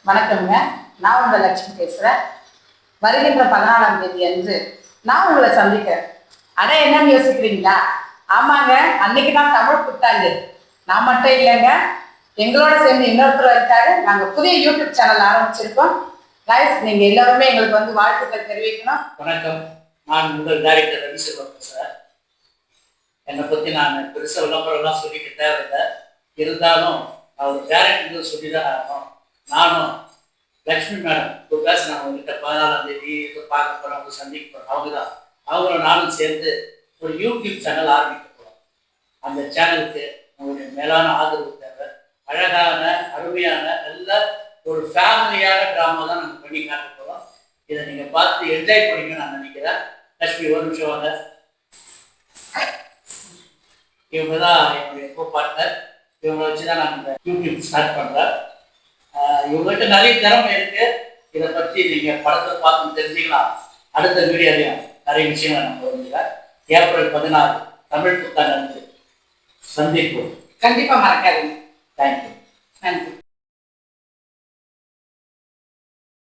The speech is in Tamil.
வணக்கம்ங்க. நான் உங்கள் லட்சுமி பேசுகிறேன். வருகின்ற 14ஆம் தேதி அன்று நான் உங்களை சந்திக்கிறேன். அட என்னன்னு யோசிக்கிறீங்களா? ஆமாங்க, அன்னைக்கு தான் தமிழ் புத்தாண்டு. நான் மட்டும் இல்லைங்க, எங்களோட சேர்ந்து இன்னொருத்தர் இருக்காரு. நாங்கள் புதிய யூடியூப் சேனல் ஆரம்பிச்சிருக்கோம். கைஸ், நீங்கள் எல்லாருமே எங்களுக்கு வந்து வாழ்த்துக்கள் தெரிவிக்கணும். வணக்கம், நான் உங்கள் டைரக்டர் ரவி செல்வம் பேசுகிறேன். என்னை பற்றி நான் பெருசாக விளம்பரம்லாம் சொல்லிக்க தேவையில்லை. இருந்தாலும் அவர் டேரக்டர் சொல்லி தான் ஆகணும். நானும் லக்ஷ்மி மேடம் இப்போ பேசினாங்க உங்ககிட்ட 14ஆம் தேதி இது பார்க்க போகிறோம், அவங்க சந்திக்க போகிறோம். அவங்க தான் அவங்களும் நானும் சேர்ந்து ஒரு யூடியூப் சேனல் ஆரம்பிக்க போகிறோம். அந்த சேனலுக்கு உங்களுடைய மேலான ஆதரவு தேவை. அழகான அருமையான நல்ல ஒரு ஃபேமிலியான ட்ராமா தான் நாங்கள் பண்ணி காட்ட போகிறோம். இதை நீங்கள் பார்த்து என்ஜாய் பண்ணிங்கன்னு நான் நினைக்கிறேன். லக்ஷ்மி ஒரு நிமிஷம் வாங்க. இவங்க தான் என்னுடைய கோ பார்ட்னர். இவங்களை வச்சு தான் நான் இந்த யூடியூப் ஸ்டார்ட் பண்ணுறேன். இவங்ககிட்ட நிறைய திறமை இருக்கு. இதை பற்றி நீங்கள் படத்தை பார்த்து தெரிஞ்சுக்கலாம். அடுத்த வீடியோலையும் நிறைய விஷயங்களை நான் தெரிஞ்சுக்கிறேன். ஏப்ரல் 16 தமிழ் புத்தாண்டு சந்திப்போம். கண்டிப்பாக மறக்காதீங்க. தேங்க்யூ. நன்றி.